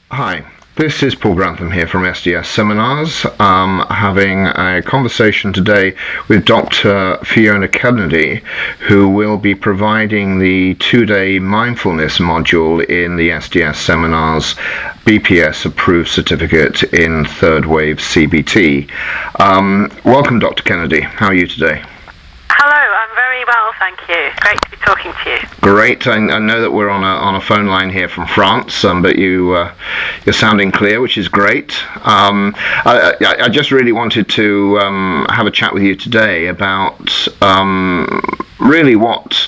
Hi, this is Paul Grantham here from SDS Seminars, having a conversation today with Dr. Fiona Kennedy, who will be providing the 2-day mindfulness module in the SDS Seminars BPS approved certificate in third wave CBT. Welcome, Dr. Kennedy. How are you today? Hello, I'm very well, thank you. Great to be talking to you. Great. I know that we're on a phone line here from France, but you're sounding clear, which is great. I just really wanted to have a chat with you today about really what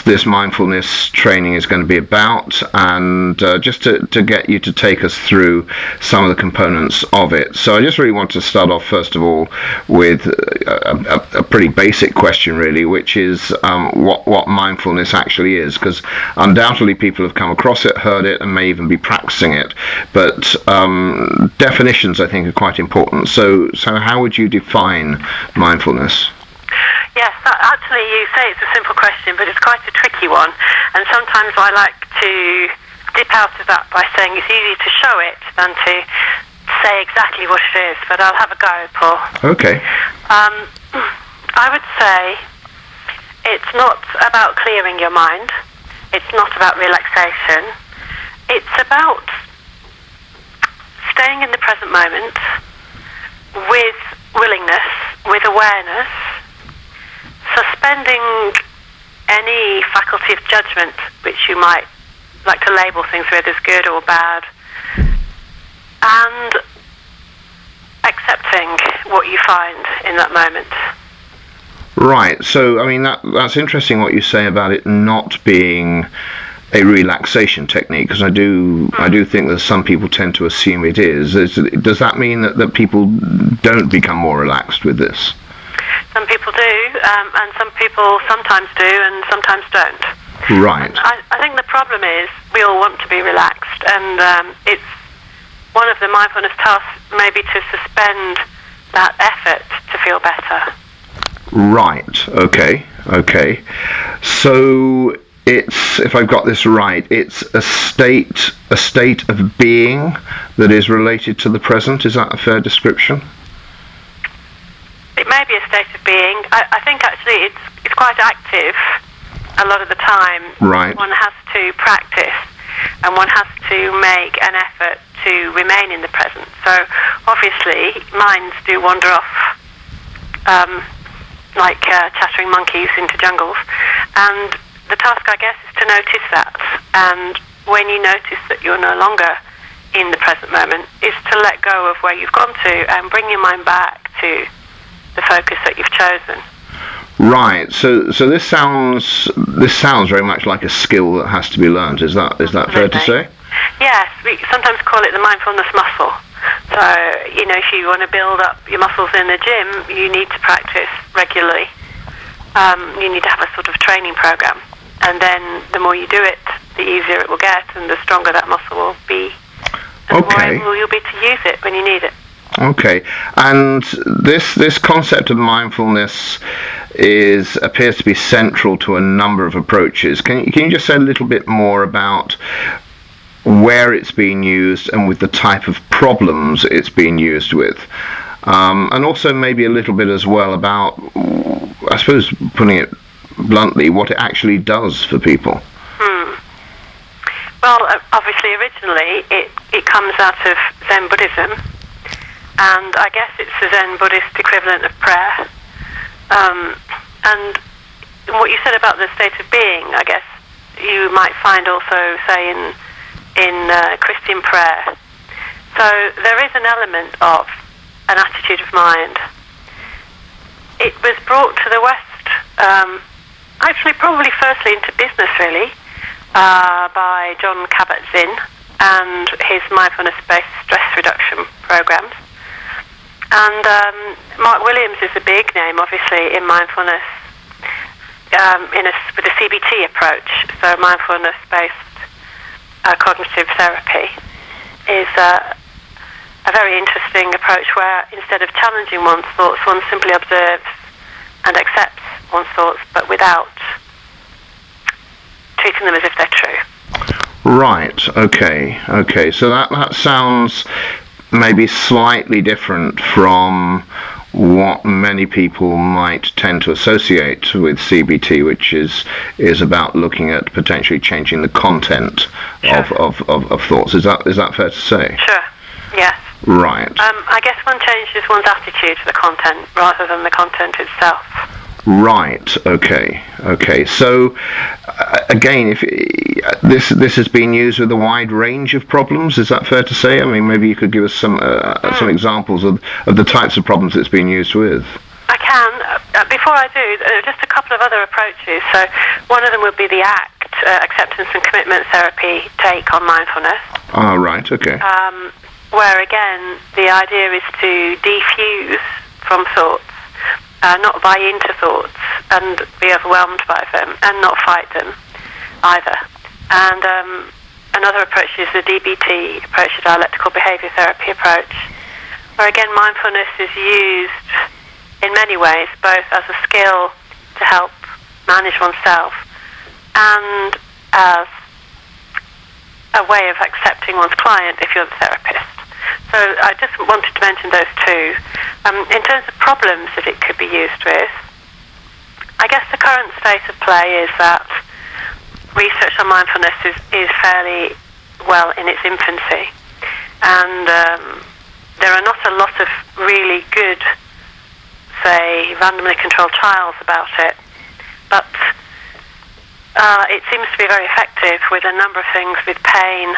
this mindfulness training is going to be about, and just to get you to take us through some of the components of it. So I just really want to start off first of all with a pretty basic question, really, which is what mindfulness actually is, because undoubtedly people have come across it, heard it, and may even be practicing it, but definitions I think are quite important. So how would you define mindfulness? Yes, actually you say it's a simple question, but it's quite a tricky one, and sometimes I like to dip out of that by saying it's easier to show it than to say exactly what it is, but I'll have a go, Paul. Okay. I would say it's not about clearing your mind, it's not about relaxation, it's about staying in the present moment with willingness, with awareness, suspending any faculty of judgment which you might like to label things with as good or bad, and accepting what you find in that moment. Right. So, I mean, that's interesting what you say about it not being a relaxation technique, because I do think that some people tend to assume it is. Does that mean that people don't become more relaxed with this? Some people do, and some people sometimes do and sometimes don't. Right. I think the problem is we all want to be relaxed, and it's one of the mindfulness tasks maybe to suspend that effort to feel better. Right. Okay. So it's, if I've got this right, it's a state of being that is related to the present. Is that a fair description? It may be a state of being. I think actually it's quite active a lot of the time. Right. One has to practice and one has to make an effort to remain in the present. So obviously minds do wander off like chattering monkeys into jungles, and the task, I guess, is to notice that, and when you notice that you're no longer in the present moment, is to let go of where you've gone to and bring your mind back to the focus that you've chosen. Right. So this sounds very much like a skill that has to be learned. Is that fair to say? Yes, we sometimes call it the mindfulness muscle. So, if you want to build up your muscles in the gym, you need to practice regularly. You need to have a sort of training program, and then the more you do it, the easier it will get, and the stronger that muscle will be, and the more able you'll be to use it when you need it. Okay, and this concept of mindfulness appears to be central to a number of approaches. Can you just say a little bit more about where it's being used and with the type of problems it's being used with, and also maybe a little bit as well about, I suppose, putting it bluntly, what it actually does for people? Well, obviously originally it comes out of Zen Buddhism, and I guess it's the Zen Buddhist equivalent of prayer. And what you said about the state of being, I guess you might find also, say, in Christian prayer. So there is an element of an attitude of mind. It was brought to the West, actually probably firstly into business really, by John Kabat-Zinn and his mindfulness-based stress reduction programs. And Mark Williams is a big name, obviously, in mindfulness, with a CBT approach. So mindfulness-based cognitive therapy is a very interesting approach where instead of challenging one's thoughts, one simply observes and accepts one's thoughts, but without treating them as if they're true. Right. Okay. So that sounds maybe slightly different from what many people might tend to associate with CBT, which is about looking at potentially changing the content of thoughts. Is that fair to say? Sure. Yes. Right. I guess one changes one's attitude to the content rather than the content itself. Right. Okay. So, again, if this has been used with a wide range of problems, is that fair to say? I mean, maybe you could give us some examples of the types of problems it's been used with. I can. Before I do, just a couple of other approaches. So, one of them would be the ACT, acceptance and commitment therapy take on mindfulness. Oh, right. Okay. Where again, the idea is to defuse from thoughts. Not buy into thoughts and be overwhelmed by them, and not fight them either. And another approach is the DBT approach, the dialectical behaviour therapy approach, where again mindfulness is used in many ways, both as a skill to help manage oneself and as a way of accepting one's client if you're the therapist. So I just wanted to mention those two. In terms of problems that it could be used with, I guess the current state of play is that research on mindfulness is fairly well in its infancy. And there are not a lot of really good, say, randomly controlled trials about it. But it seems to be very effective with a number of things, with pain,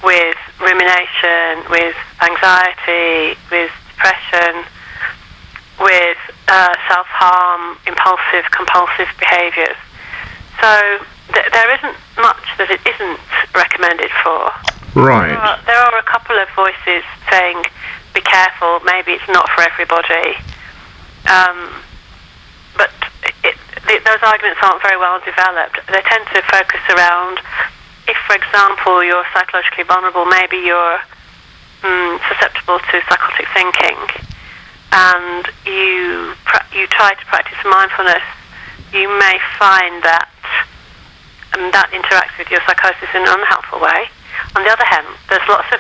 with rumination, with anxiety, with depression, with self-harm, impulsive, compulsive behaviours. So there isn't much that it isn't recommended for. Right. There are a couple of voices saying, be careful, maybe it's not for everybody. But those arguments aren't very well developed. They tend to focus around, if, for example, you're psychologically vulnerable, maybe you're susceptible to psychotic thinking, and you try to practice mindfulness, you may find that that interacts with your psychosis in an unhelpful way. On the other hand, there's lots of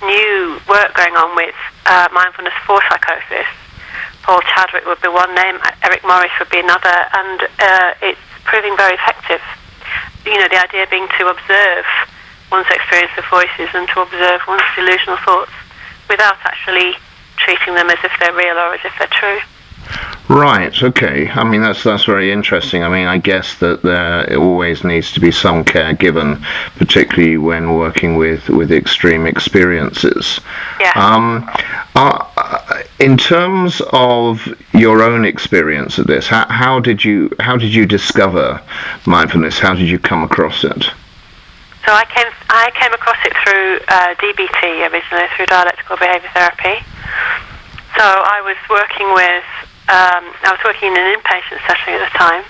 new work going on with mindfulness for psychosis. Paul Chadwick would be one name, Eric Morris would be another, and it's proving very effective. You know, the idea being to observe one's experience of voices and to observe one's delusional thoughts without actually treating them as if they're real or as if they're true. Right. Okay. I mean, that's very interesting. I mean, I guess that there always needs to be some care given, particularly when working with extreme experiences. Yeah. In terms of your own experience of this, how did you discover mindfulness? How did you come across it? So I came across it through DBT originally, through dialectical behaviour therapy. So I was working in an inpatient setting at the time,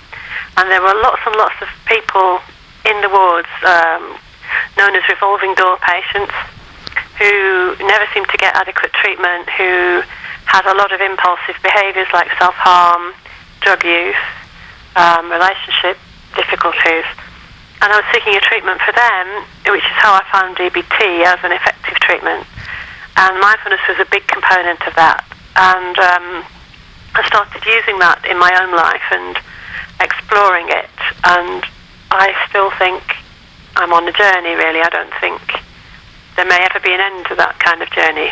and there were lots and lots of people in the wards, known as revolving door patients, who never seemed to get adequate treatment, who had a lot of impulsive behaviours like self-harm, drug use, relationship difficulties. And I was seeking a treatment for them, which is how I found DBT as an effective treatment. And mindfulness was a big component of that. And I started using that in my own life and exploring it. And I still think I'm on a journey, really. I don't think there may ever be an end to that kind of journey.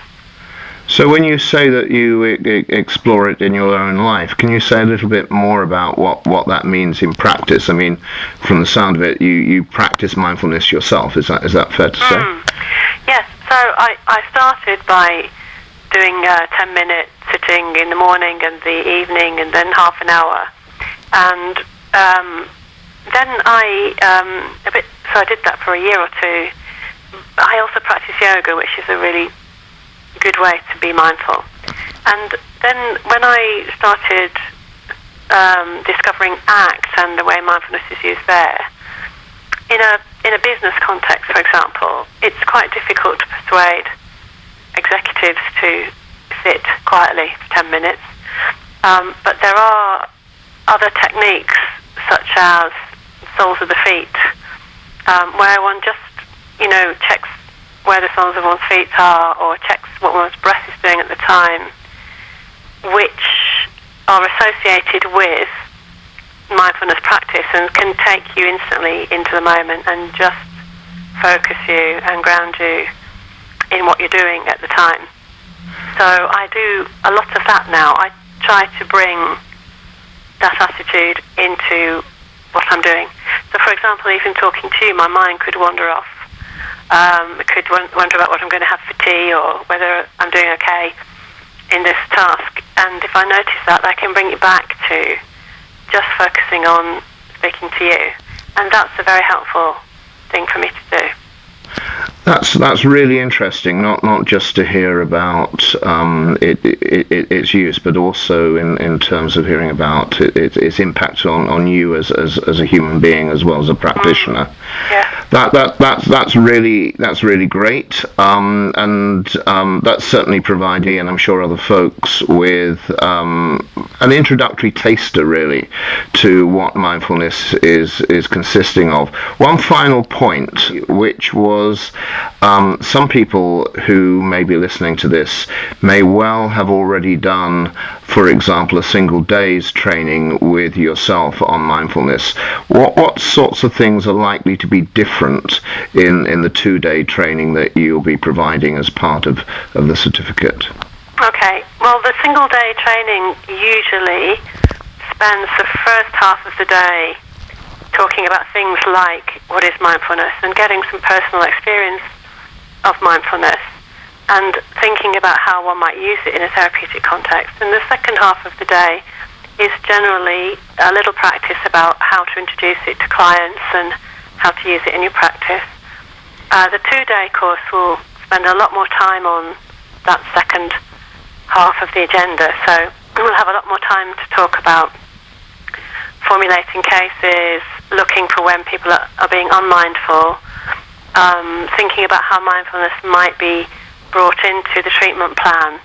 So when you say that you explore it in your own life, can you say a little bit more about what that means in practice? I mean, from the sound of it, you practice mindfulness yourself. Is that fair to say? Yes. So I started by doing 10-minute sitting in the morning and the evening, and then half an hour, and then so I did that for a year or two. I also practice yoga, which is a really good way to be mindful. And then when I started discovering ACT and the way mindfulness is used there, in a business context, for example, it's quite difficult to persuade executives to sit quietly for 10 minutes. But there are other techniques, such as soles of the feet, where one just, checks where the soles of one's feet are, or checks what one's breath is doing at the time, which are associated with mindfulness practice and can take you instantly into the moment and just focus you and ground you in what you're doing at the time. So I do a lot of that now. I try to bring that attitude into what I'm doing. So for example, even talking to you, my mind could wander off. It could wonder about what I'm going to have for tea, or whether I'm doing okay in this task. And if I notice that, I can bring it back to just focusing on speaking to you. And that's a very helpful thing for me to do. That's really interesting, not just to hear about its use, but also in terms of hearing about its impact on you as a human being as well as a practitioner. Yeah. That's really great, and that's certainly provided me, and I'm sure other folks, with an introductory taster really to what mindfulness is consisting of. One final point, which was some people who may be listening to this may well have already done, for example, a single day's training with yourself on mindfulness. What sorts of things are likely to be different in the 2-day training that you'll be providing as part of the certificate? Okay, well, the single day training usually spends the first half of the day talking about things like what is mindfulness and getting some personal experience of mindfulness and thinking about how one might use it in a therapeutic context. And the second half of the day is generally a little practice about how to introduce it to clients and how to use it in your practice. The 2-day course will spend a lot more time on that second half of the agenda, so we'll have a lot more time to talk about formulating cases, looking for when people are being unmindful, thinking about how mindfulness might be brought into the treatment plan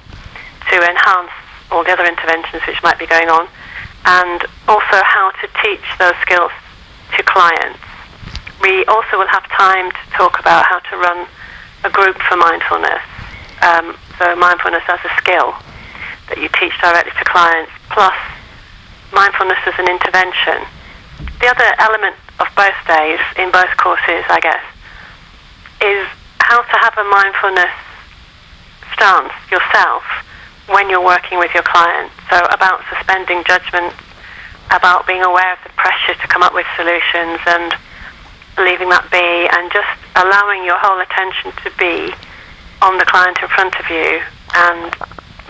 to enhance all the other interventions which might be going on, and also how to teach those skills to clients. We also will have time to talk about how to run a group for mindfulness, so mindfulness as a skill that you teach directly to clients, plus mindfulness as an intervention. The other element of both days, in both courses, I guess, is how to have a mindfulness stance yourself when you're working with your client. So about suspending judgment, about being aware of the pressure to come up with solutions and leaving that be, and just allowing your whole attention to be on the client in front of you and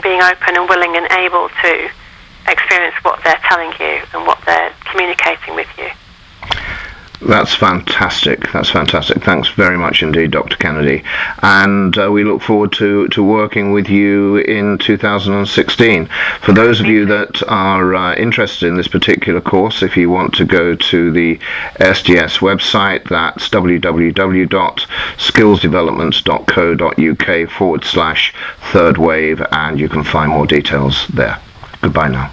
being open and willing and able to experience what they're telling you and what they're communicating with you. That's fantastic. That's fantastic. Thanks very much indeed, Dr. Kennedy. And we look forward to working with you in 2016. For those of you that are interested in this particular course, if you want to go to the SDS website, that's www.skillsdevelopment.co.uk/third wave, and you can find more details there. Goodbye now.